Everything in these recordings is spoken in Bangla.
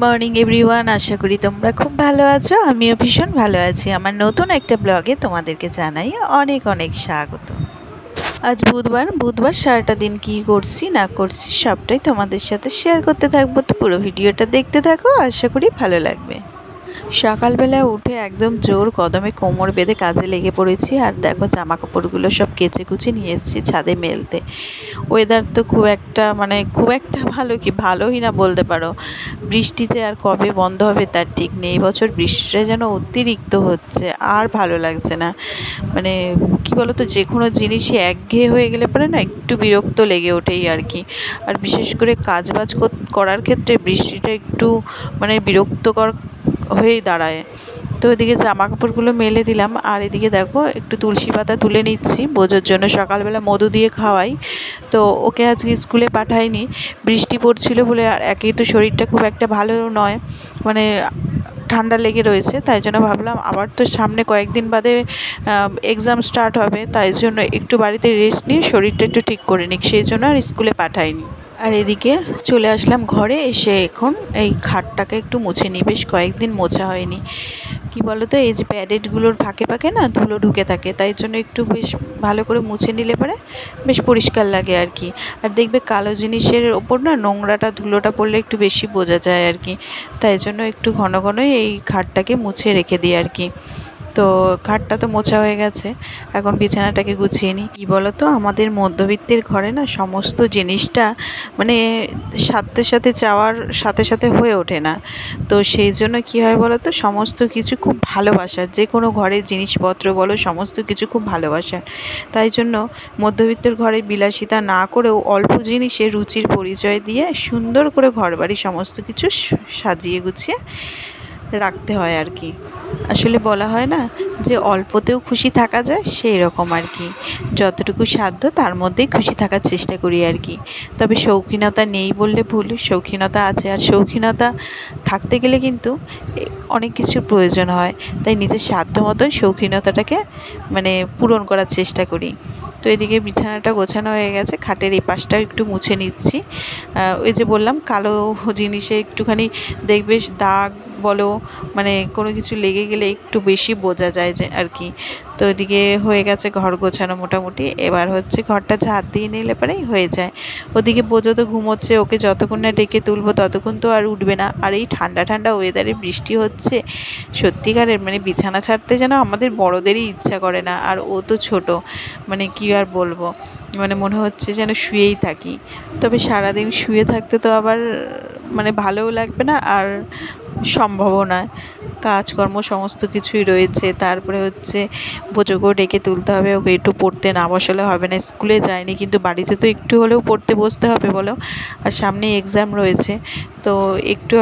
মর্নিং এভরিওয়ান, আশা করি তোমরা খুব ভালো আছো। আমিও ভীষণ ভালো আছি। আমার নতুন একটা ব্লগে তোমাদেরকে জানাই অনেক অনেক স্বাগত। আজ বুধবার সারাটা দিন কি করছি না করছি সবটাই তোমাদের সাথে শেয়ার করতে থাকবো। তো পুরো ভিডিওটা দেখতে থাকো, আশা করি ভালো লাগবে। সকালবেলা উঠে একদম জোর কদমে কোমর বেঁধে কাজে লেগে পড়েছি। আর দেখো জামা কাপড়গুলো সব কেচে কুচে নিয়ে এসেছি ছাদে মেলতে। ওয়েদার তো খুব একটা ভালো কি ভালোই না বলতে পারো। বৃষ্টি যে আর কবে বন্ধ হবে তার ঠিক নেই। এবছর বৃষ্টিটা যেন অতিরিক্ত হচ্ছে, আর ভালো লাগছে না। মানে কি বলো তো, যে কোনো জিনিসই একঘেয়ে হয়ে গেলে পরে না একটু বিরক্ত লেগে ওঠেই আর কি। আর বিশেষ করে কাজবাজ করার ক্ষেত্রে বৃষ্টিটা একটু বিরক্তকর হয়েই দাঁড়ায়। তো এদিকে জামা কাপড়গুলো মেলে দিলাম, আর এদিকে দেখো একটু তুলসী পাতা তুলে নিচ্ছি বোঝার জন্য। সকালবেলা মধু দিয়ে খাওয়াই, তো ওকে আজকে স্কুলে পাঠাইনি, বৃষ্টি পড়ছিল বলে। আর একেই তো শরীরটা খুব একটা ভালো নয়, ঠান্ডা লেগে রয়েছে। তাই জন্য ভাবলাম আবার তো সামনে কয়েকদিন বাদে এক্সাম স্টার্ট হবে, তাই জন্য একটু বাড়িতে রেস্ট নিয়ে শরীরটা একটু ঠিক করে নিক, সেই জন্য আর স্কুলে পাঠাইনি। আর এদিকে চলে আসলাম ঘরে, এসে এখন এই খাটটাকে একটু মুছে নিই। বেশ কয়েকদিন মোছা হয়নি। কি বলো তো, এই যে প্যাডেটগুলোর ফাঁকে ফাঁকে না ধুলো ঢুকে থাকে, তাই জন্য একটু বেশ ভালো করে মুছে নিলে পরে বেশ পরিষ্কার লাগে আর কি। আর দেখবে কালো জিনিসের ওপর না নোংরাটা ধুলোটা পড়লে একটু বেশি বোঝা যায় আর কি। তাই জন্য একটু ঘন ঘনই এই খাটটাকে মুছে রেখে দিই আর কি। তো খাটটা তো মোছা হয়ে গেছে, এখন বিছানাটাকে গুছিয়ে নিই। কী বলো তো, আমাদের মধ্যবিত্তের ঘরে না সমস্ত জিনিসটা সাথে সাথে চাওয়ার সাথে সাথে হয়ে ওঠে না। তো সেই জন্য কী হয় বলো তো, সমস্ত কিছু খুব ভালোবাসার, যে কোনো ঘরের জিনিসপত্র বলো সমস্ত কিছু খুব ভালোবাসার। তাই জন্য মধ্যবিত্তের ঘরে বিলাসিতা না করেও অল্প জিনিসে রুচির পরিচয় দিয়ে সুন্দর করে ঘরবাড়ি সমস্ত কিছু সাজিয়ে গুছিয়ে রাখতে হয় আর কি। আসলে বলা হয় না যে অল্পতেও খুশি থাকা যায়, সেই রকম আর কি। যতটুকু সাধ্য তার মধ্যেই খুশি থাকার চেষ্টা করি আর কি। তবে শৌখিনতা নেই বললে ভুল, শৌখিনতা আছে। আর শৌখিনতা থাকতে গেলে কিন্তু অনেক কিছুর প্রয়োজন হয়, তাই নিজের সাধ্য মতোই শৌখিনতাটাকে পূরণ করার চেষ্টা করি। তো এদিকে বিছানাটা গোছানো হয়ে গেছে, খাটের এই পাশটাও একটু মুছে নিচ্ছি। ওই যে বললাম কালো জিনিসে একটুখানি দেখবে দাগ বলো, কোনো কিছু লেগে গেলে একটু বেশি বোঝা যায় যে আর কি। তো এদিকে হয়ে গেছে ঘর গোছানো মোটামুটি। এবার হচ্ছে ঘরটা ঝাড় দিয়ে নিলে পরেই হয়ে যায়। ওদিকে বোঝো তো ঘুমোচ্ছে, ওকে যতক্ষণ না ডেকে তুলবো ততক্ষণ তো আর উঠবে না। আর এই ঠান্ডা ঠান্ডা ওয়েদারে বৃষ্টি হচ্ছে, সত্যিকারের বিছানা ছাড়তে যেন আমাদের বড়দেরই ইচ্ছা করে না। আর ও তো ছোটো, কী আর বলবো, মনে হচ্ছে যেন শুয়েই থাকি। তবে সারাদিন শুয়ে থাকতে তো আবার ভালোও লাগবে না, আর সম্ভবও নয়। কাজকর্ম সমস্ত কিছুই রয়েছে। তারপরে হচ্ছে বোঝোকেও ডেকে তুলতে হবে, ওকে একটু পড়তে না বসালে হবে না। স্কুলে যায়নি কিন্তু বাড়িতে তো একটু হলেও পড়তে বসতে হবে বলো। আর সামনে এক্সাম রয়েছে, তো একটু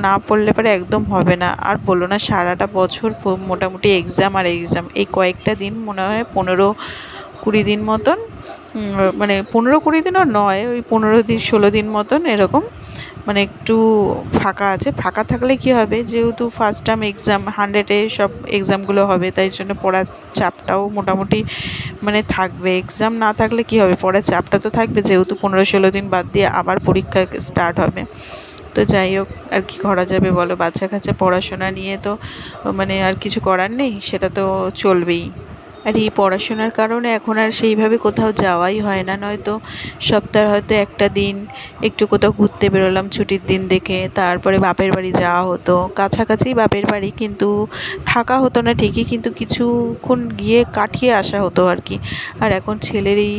না পড়লে পরে একদম হবে না। আর বলো না, সারাটা বছর মোটামুটি এক্সাম আর এক্সাম। এই কয়েকটা দিন মনে হয় 15-20 দিন মতন, 15-20 দিনও নয়, ওই 15 দিন 16 দিন মতন এরকম একটু ফাঁকা আছে। ফাঁকা থাকলে কি হবে, যেহেতু ফার্স্ট টার্ম এক্সাম 100-এ সব এক্সামগুলো হবে, তাই জন্য পড়ার চাপটাও মোটামুটি থাকবে। এক্সাম না থাকলে কি হবে, পড়ার চাপটা তো থাকবে, যেহেতু 15-16 দিন বাদ দিয়ে আবার পরীক্ষা স্টার্ট হবে। তো যাই হোক, আর কি করা যাবে বলো, বাচ্চা কাচ্চা পড়াশোনা নিয়ে তো আর কিছু করার নেই, সেটা তো চলবেই। আর এই পড়াশোনার কারণে এখন আর সেইভাবে কোথাও যাওয়াই হয় না। নয়তো সপ্তাহে হয়তো একটা দিন একটু কোথাও ঘুরতে বেরোলাম ছুটির দিন দেখে, তারপরে বাপের বাড়ি যাওয়া হতো। কাছাকাছি বাপের বাড়ি, কিন্তু থাকা হতো না ঠিকই, কিন্তু কিছুক্ষণ গিয়ে কাটিয়ে আসা হতো আর কি। আর এখন ছেলের এই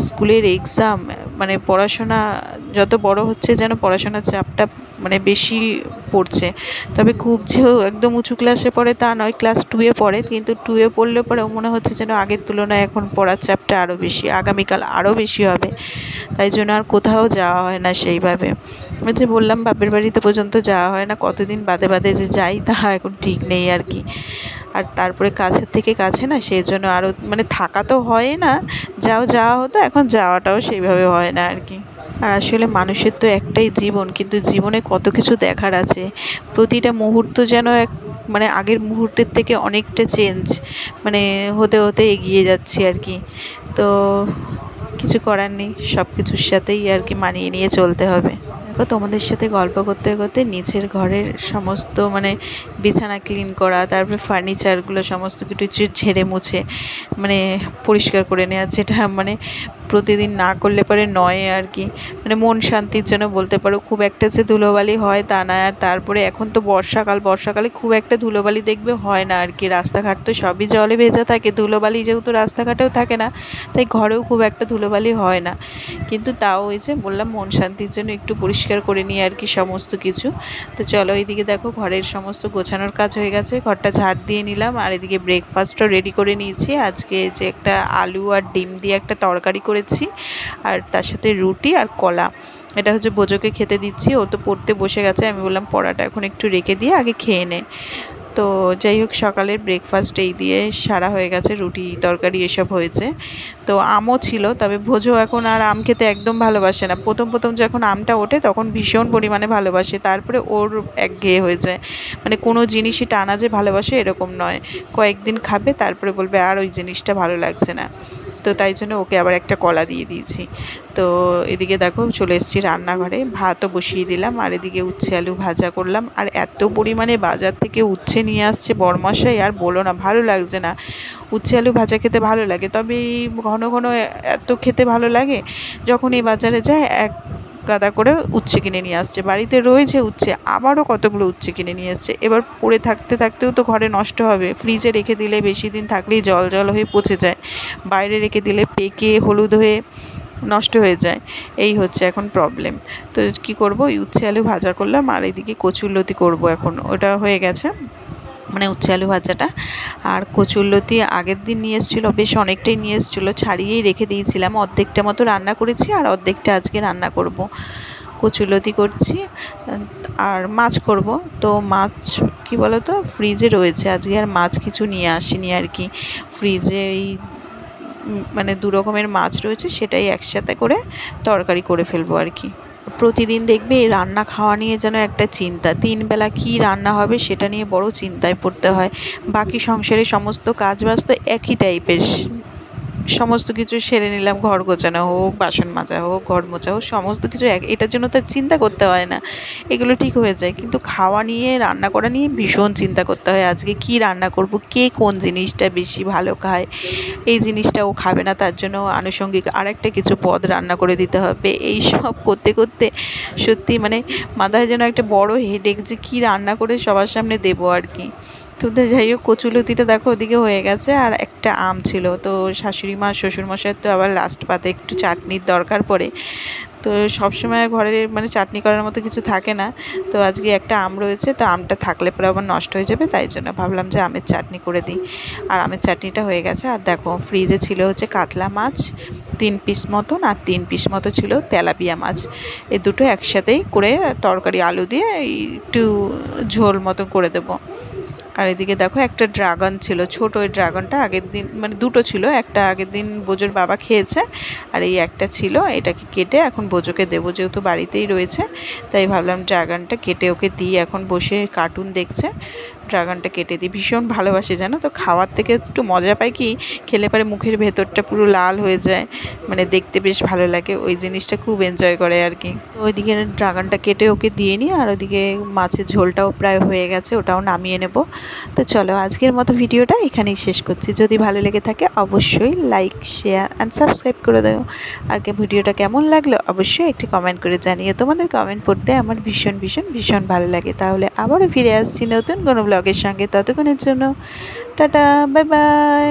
স্কুলের এক্সাম, পড়াশোনা যত বড় হচ্ছে যেন পড়াশোনার চাপটা বেশি পড়ছে। তবে খুব যে একদম উঁচু ক্লাসে পড়ে তা নয়, ক্লাস 2-এ পড়ে, কিন্তু 2-এ পড়লে পরেও মনে হচ্ছে যেন আগের তুলনায় এখন পড়ার চাপটা আরও বেশি, আগামীকাল আরও বেশি হবে। তাই জন্য আর কোথাও যাওয়া হয় না সেইভাবে। ওই যে বললাম বাপের বাড়িতে পর্যন্ত যাওয়া হয় না, কতদিন বাদে বাদে যে যাই তা এখন ঠিক নেই আর কি। আর তারপরে কাছের থেকে কাছে না, সেই জন্য আরও থাকা তো হয় না, যাওয়া হতো, এখন যাওয়াটাও সেইভাবে হয় না আর কি। আর আসলে মানুষের তো একটাই জীবন, কিন্তু জীবনে কত কিছু দেখার আছে। প্রতিটা মুহূর্ত যেন আগের মুহূর্তের থেকে অনেকটা চেঞ্জ হতে হতে এগিয়ে যাচ্ছি আর কি। তো কিছু করার নেই, সব কিছুর সাথেই আর কি মানিয়ে নিয়ে চলতে হবে। দেখো তোমাদের সাথে গল্প করতে করতে নিচের ঘরের সমস্ত মানে বিছানা ক্লিন করা, তারপরে ফার্নিচারগুলো সমস্ত কিছু ঝেড়ে মুছে মানে পরিষ্কার করে নেওয়া, যেটা মানে প্রতিদিন না করলে পরে নয় আর কি। মানে মন শান্তির জন্য বলতে পারো। খুব একটা যে ধুলোবালি হয় তা না। আর তারপরে এখন তো বর্ষাকালে খুব একটা ধুলোবালি দেখবে হয় না আর কি। রাস্তাঘাট তো সবই জলে ভেজা থাকে, ধুলোবালি যেহেতু রাস্তাঘাটেও থাকে না তাই ঘরেও খুব একটা ধুলোবালি হয় না। কিন্তু তাও ওই যে বললাম মন শান্তির জন্য একটু পরিষ্কার করে নিই আর কি সমস্ত কিছু। তো চলো এইদিকে দেখো ঘরের সমস্ত গোছানোর কাজ হয়ে গেছে, ঘরটা ঝাড় দিয়ে নিলাম। আর এদিকে ব্রেকফাস্টও রেডি করে নিয়েছি। আজকে যে একটা আলু আর ডিম দিয়ে একটা তরকারি করেছি, আর তার সাথে রুটি আর কলা। এটা হচ্ছে বোজোকে খেতে দিচ্ছি, ও তো পড়তে বসে গেছে। আমি বললাম পড়াটা এখন একটু রেখে দিয়ে আগে খেয়ে নে। তো যাই হোক সকালের ব্রেকফাস্ট এই দিয়ে সারা হয়ে গেছে, রুটি তরকারি এসব হয়েছে। তো আমও ছিল, তবে ভোজও এখন আর আম খেতে একদম ভালোবাসে না। প্রথম যখন আমটা ওঠে তখন ভীষণ পরিমাণে ভালোবাসে, তারপরে ওর একঘেয়ে হয়ে যায়। মানে কোনো জিনিসই টানা যে ভালোবাসে এরকম নয়, কয়েকদিন খাবে তারপরে বলবে আর ওই জিনিসটা ভালো লাগছে না। তো তাই জন্য ওকে আবার একটা কলা দিয়ে দিয়েছি। তো এদিকে দেখো চলে এসেছি রান্নাঘরে, ভাতও বসিয়ে দিলাম। আর এদিকে উচ্ছে আলু ভাজা করলাম। আর এত পরিমাণে বাজার থেকে উচ্ছে নিয়ে আসছে বরমশাই, আর বলো না, ভালো লাগছে না। উচ্ছে আলু ভাজা খেতে ভালো লাগে, তবে ঘন ঘন এত খেতে ভালো লাগে যখন এই বাজারে যায়। এক গাদা করে উচ্ছে কিনে নিয়ে আসছে, বাড়িতে রয়েছে উচ্ছে, আবারও কতগুলো উচ্ছে কিনে নিয়ে আসছে। এবার পড়ে থাকতেও তো ঘরে নষ্ট হবে। ফ্রিজে রেখে দিলে বেশি দিন থাকলেই জল হয়ে পচে যায়, বাইরে রেখে দিলে পেকে হলুদ হয়ে নষ্ট হয়ে যায়। এই হচ্ছে এখন প্রবলেম। তো কি করব, উচ্ছে আলু ভাজা করলাম। আর এদিকে কচুরলতি করব, এখন ওটা হয়ে গেছে, মানে উচ্ছে আলু ভাজাটা। আর কচুরলতি আগের দিন নিয়ে এসেছিলো, বেশ অনেকটাই নিয়ে এসেছিলো, ছাড়িয়েই রেখে দিয়েছিলাম। অর্ধেকটা মতো রান্না করেছি আর অর্ধেকটা আজকে রান্না করব। কচুরলতি করছি আর মাছ করব। তো মাছ কি বলো তো, ফ্রিজে রয়েছে, আজকে আর মাছ কিছু নিয়ে আসিনি আর কি। ফ্রিজে এই মানে 2 রকমের মাছ রয়েছে, সেটাই একসাথে করে তরকারি করে ফেলবো আর কি। প্রতিদিন দেখবে এই রান্না খাওয়া নিয়ে যেন একটা চিন্তা, 3 বেলা কী রান্না হবে সেটা নিয়ে বড় চিন্তায় পড়তে হয়। বাকি সংসারের সমস্ত কাজবাজ তো একই টাইপের, সমস্ত কিছু সেরে নিলাম, ঘর গোছানো হোক, বাসন মাজা হোক, ঘর মোছা হোক, সমস্ত কিছু এটার জন্য তো চিন্তা করতে হয় না, এগুলো ঠিক হয়ে যায়। কিন্তু খাওয়া নিয়ে, রান্না করা নিয়ে ভীষণ চিন্তা করতে হয়। আজকে কি রান্না করব, কে কোন জিনিসটা বেশি ভালো খায়, এই জিনিসটা ও খাবে না, তার জন্য আনুষঙ্গিক আরেকটা কিছু পদ রান্না করে দিতে হবে। এই সব করতে করতে সত্যি মানে মাথায় যেন একটা বড় হেডেক, যে কী রান্না করে সবার সামনে দেবো আর কি। তো যাই হোক কচুলতিটা দেখো ওদিকে হয়ে গেছে। আর একটা আম ছিল, তো শাশুড়ি মা শ্বশুরমশাইয়ের তো আবার লাস্ট পাতে একটু চাটনির দরকার পড়ে। তো সবসময় ঘরে মানে চাটনি করার মতো কিছু থাকে না। তো আজকে একটা আম রয়েছে, তো আমটা থাকলে পরে আবার নষ্ট হয়ে যাবে, তাই জন্য ভাবলাম যে আমের চাটনি করে দিই। আর আমের চাটনিটা হয়ে গেছে। আর দেখো ফ্রিজে ছিল হচ্ছে কাতলা মাছ 3 পিস মতন, আর 3 পিস মতো ছিল তেলাপিয়া মাছ। এই দুটো একসাথেই করে তরকারি আলু দিয়ে একটু ঝোল মতো করে দেবো। আর এদিকে দেখো একটা ড্রাগন ছিল, ছোট, ওই ড্রাগনটা আগের দিন মানে 2টো ছিল, একটা আগের দিন বোজোর বাবা খেয়েছে, আর এই একটা ছিল। এটাকে কেটে এখন বোজোকে দেবো, যেহেতু বাড়িতেই রয়েছে, তাই ভাবলাম ড্রাগনটা কেটে ওকে দিই। এখন বসে কার্টুন দেখছে, ড্রাগনটা কেটে দিই। ভীষণ ভালোবাসে জানো তো, খাওয়ার থেকে একটু মজা পাই কি, খেলে পরে মুখের ভেতরটা পুরো লাল হয়ে যায়, মানে দেখতে বেশ ভালো লাগে, ওই জিনিসটা খুব এনজয় করে আর কি। ওইদিকে ড্রাগনটা কেটে ওকে দিয়ে নিই। আর ওইদিকে মাছের ঝোলটাও প্রায় হয়ে গেছে, ওটাও নামিয়ে নেব। তো চলো আজকের মতো ভিডিওটা এখানেই শেষ করছি। যদি ভালো লেগে থাকে অবশ্যই লাইক, শেয়ার অ্যান্ড সাবস্ক্রাইব করে দেবো। আর ভিডিওটা কেমন লাগলো অবশ্যই একটি কমেন্ট করে জানিয়ে, তোমাদের কমেন্ট পড়তে আমার ভীষণ ভালো লাগে। তাহলে আবারও ফিরে আসছি নতুন কোনো ব্লগের সঙ্গে, ততক্ষণের জন্য টাটা, বাই বাই।